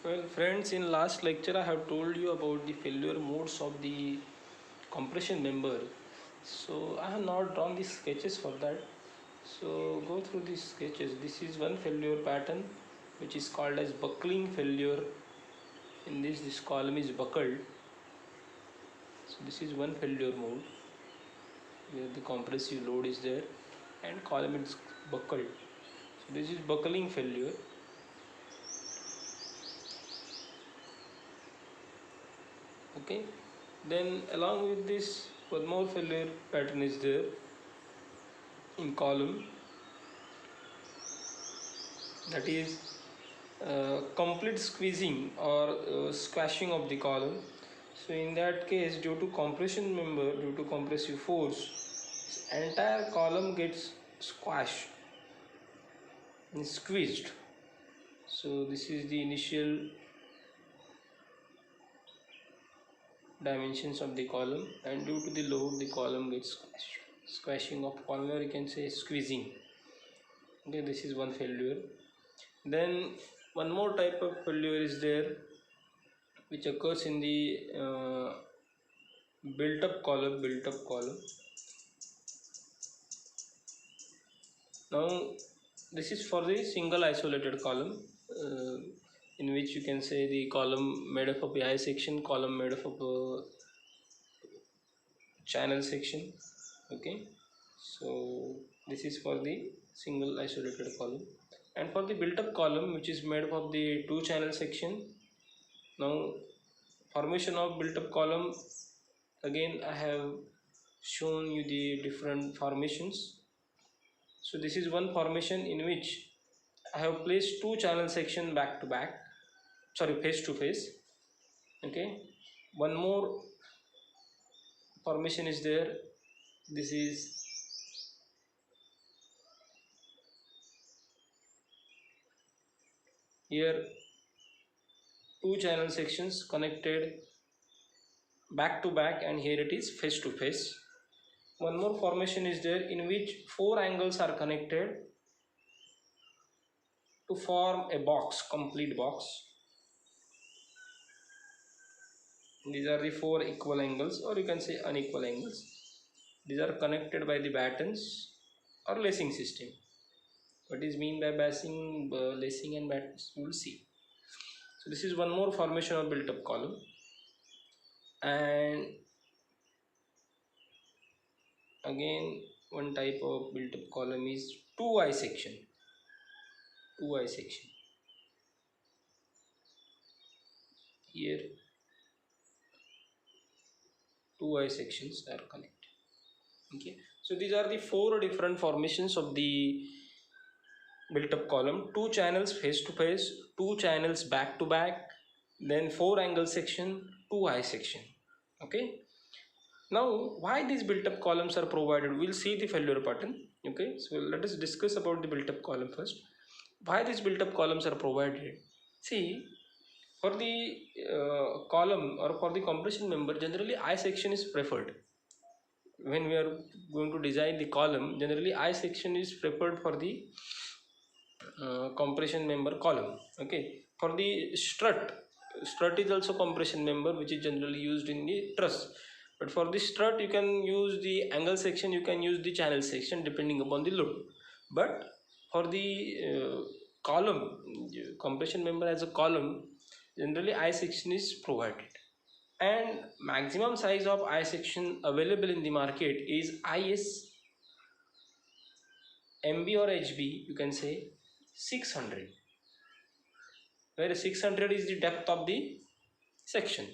Well, friends, in last lecture I have told you about the failure modes of the compression member. So I have not drawn the sketches for that. So go through these sketches. This is one failure pattern which is called as buckling failure. In this column is buckled. So this is one failure mode where the compressive load is there and column is buckled. So this is buckling failure. Okay. Then along with this, one more failure pattern is there in column, that is complete squeezing or squashing of the column. So in that case, due to compression member, due to compressive force, entire column gets squashed and squeezed. So this is the initial dimensions of the column, and due to the load the column gets squashed. Squashing of column, or you can say squeezing. Okay, this is one failure. Then one more type of failure is there which occurs in the built up column. Now this is for the single isolated column, uh, in which you can say the column made up of the I section, column made up of a channel section. Okay, so this is for the single isolated column. And for the built up column, which is made up of the two channel section, now formation of built up column, again I have shown you the different formations. So this is one formation in which I have placed two channel section back to back, sorry, face to face. Okay, one more formation is there. This is here two channel sections connected back to back, and here it is face to face. One more formation is there in which four angles are connected to form a box, complete box. These are the four equal angles, or you can say unequal angles. These are connected by the battens or lacing system. What is mean by lacing and battens, we will see. So this is one more formation of built up column. And again, one type of built up column is 2I section. 2I section. Here 2I sections are connected. Okay, so these are the four different formations of the built up column: two channels face to face, two channels back to back, then four angle section, 2I section. Okay, now why these built up columns are provided, we'll see the failure pattern. Okay, so let us discuss about the built up column first. Why these built up columns are provided? See, for the column or for the compression member, generally I section is preferred. When we are going to design the column, generally I section is preferred for the compression member column. Okay, for the strut is also compression member, which is generally used in the truss. But for the strut, you can use the angle section, you can use the channel section depending upon the load. But for the column, compression member as a column, generally I section is provided. And maximum size of I section available in the market is IS MB or HB, you can say 600, where 600 is the depth of the section.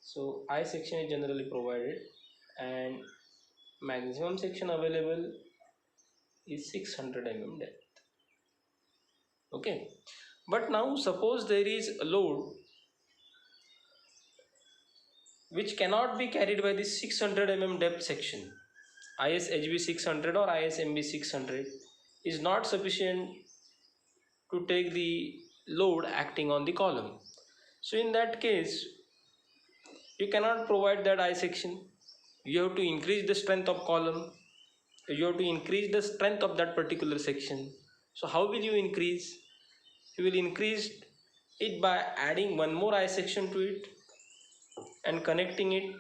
So I section is generally provided, and maximum section available is 600 mm depth. Okay, but now suppose there is a load which cannot be carried by the 600 mm depth section. IS HB 600 or IS MB 600 is not sufficient to take the load acting on the column. So in that case, you cannot provide that I section. You have to increase the strength of column. You have to increase the strength of that particular section. So how will you increase? You will increase it by adding one more I section to it and connecting it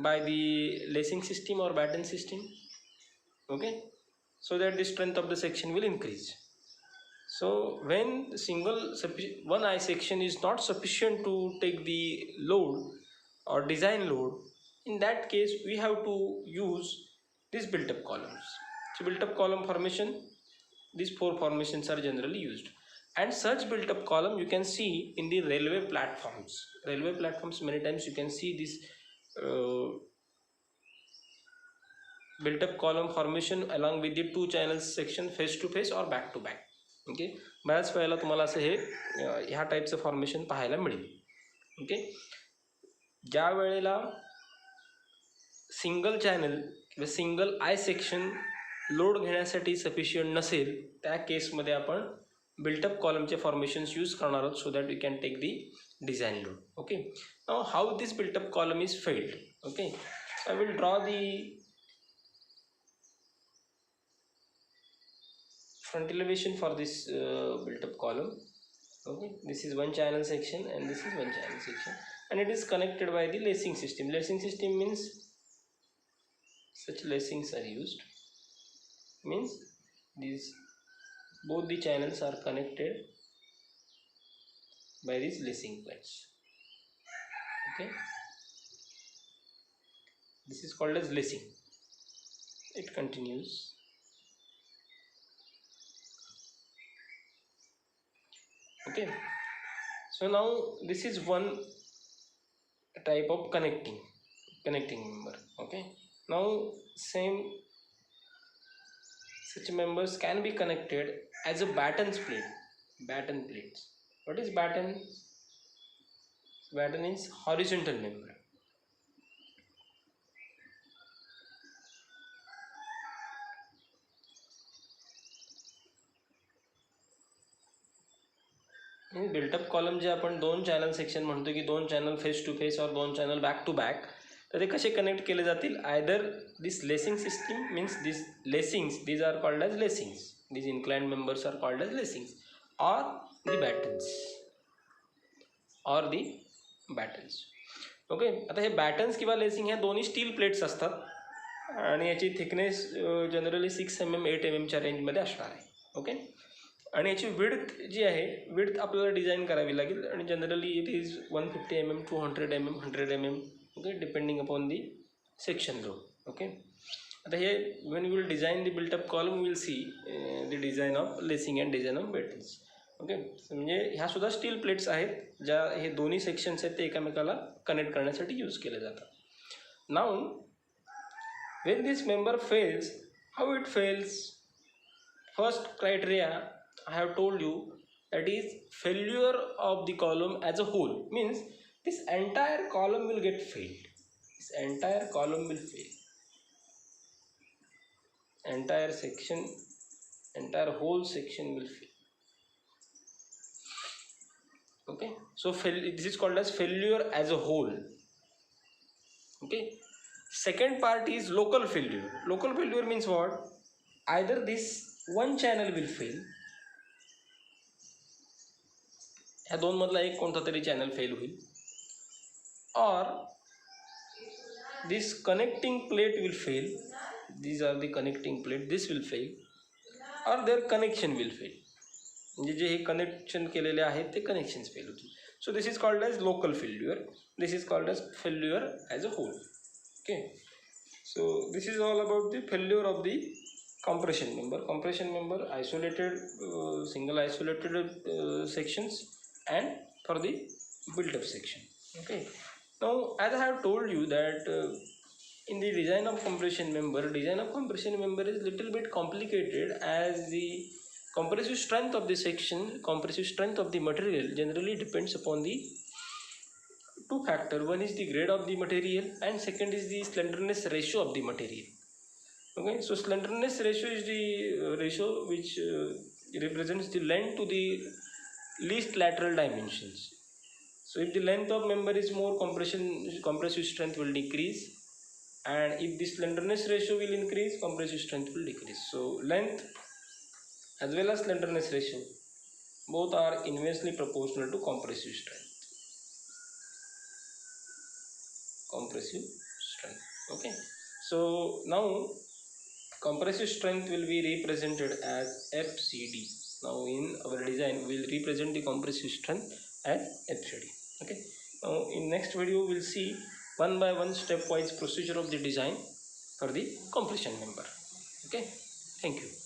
by the lacing system or batten system, okay, so that the strength of the section will increase. So when one I section is not sufficient to take the load or design load, in that case we have to use these built-up columns. So built-up column formation, these four formations are generally used, and such built-up column you can see in the railway platforms. Railway platforms, many times you can see this built-up column formation along with the two channels section face to face or back to back. Okay, बऱ्याच वेळेला तुम्हाला असं हे ह्या टाईपचं formation पाहायला मिळेल. Okay, ज्या वेळेला सिंगल चॅनल किंवा सिंगल आय सेक्शन लोड घेण्यासाठी सफिशियंट नसेल, त्या केसमध्ये आपण बिल्टअप कॉलमचे फॉर्मेशन्स यूज करणार आहोत, so that we can take the design load. Okay, now how this built up column is failed. Okay, I will draw the front elevation for this built up column. Okay, this is one channel section and this is one channel section, and it is connected by the lacing system. Lacing system means such lacings are used, means these both the channels are connected by these lacing plates. Okay, this is called as lacing. It continues. Okay, so now this is one type of connecting member. Okay, now same such members can be connected as a batten plates. What is batten? Batten is horizontal member. Built up column जे आपण दोन channel section म्हणतो की दोन channel face to face और दोन channel back to back, तर ते कसे कनेक्ट केले जातील? Either this lacing system means this lacings, these are called as lacings, these inclined members are called as lacings, और दी बॅटन्स ओके, आता हे बॅटन्स किंवा लेसिंग ह्या दोन्ही स्टील प्लेट्स असतात आणि याची थिकनेस जनरली 6 mm 8 mm रेंजमध्ये असणार आहे. ओके, आणि याची विड्थ जी आहे, विड्थ आपल्याला डिझाईन करावी लागेल आणि generally it is 150 mm 200 mm 100 mm. Okay, depending upon the section load. Okay, आता हे when you will design the built up column will see the design of lacing and design of battens. Okay, म्हणजे ह्या सुद्धा steel plates आहेत ज्या हे दोन्ही sections आहेत ते एकमेकाला कनेक्ट करण्यासाठी यूज केले जातात. Now when this member fails, how it fails? First criteria I have told you, that is failure of the column as a whole, means this entire column will get failed. This entire column will fail. Entire section, entire whole section will fail. Okay, so this is called as failure as a whole. Okay, second part is local failure. Local failure means what? Either this one channel will fail, ह्या दोन मधला एक कोणता तरी channel fail होईल, और this connecting plate will fail, these are the connecting plate, this will fail, और there connection will fail, म्हणजे जे हे कनेक्शन केलेले आहेत ते कनेक्शन्स फेल होतील. So this is called as local failure, this is called as failure as a whole. Okay, so this is all about the failure of the compression member, isolated single isolated sections, and for the built-up section. Okay, now as I have told you that in the design of compression member is little bit complicated, as the compressive strength of the section, compressive strength of the material generally depends upon the two factors. One is the grade of the material and second is the slenderness ratio of the material. Okay, so slenderness ratio is the ratio which represents the length to the least lateral dimensions. So if the length of member is more, compressive strength will decrease, and if the slenderness ratio will increase, compressive strength will decrease. So length as well as slenderness ratio, both are inversely proportional to compressive strength. Okay, so now compressive strength will be represented as FCD. Now in our design we will represent the compressive strength as FCD. Okay, now in next video we will see one by one stepwise procedure of the design for the compression member. Okay, thank you.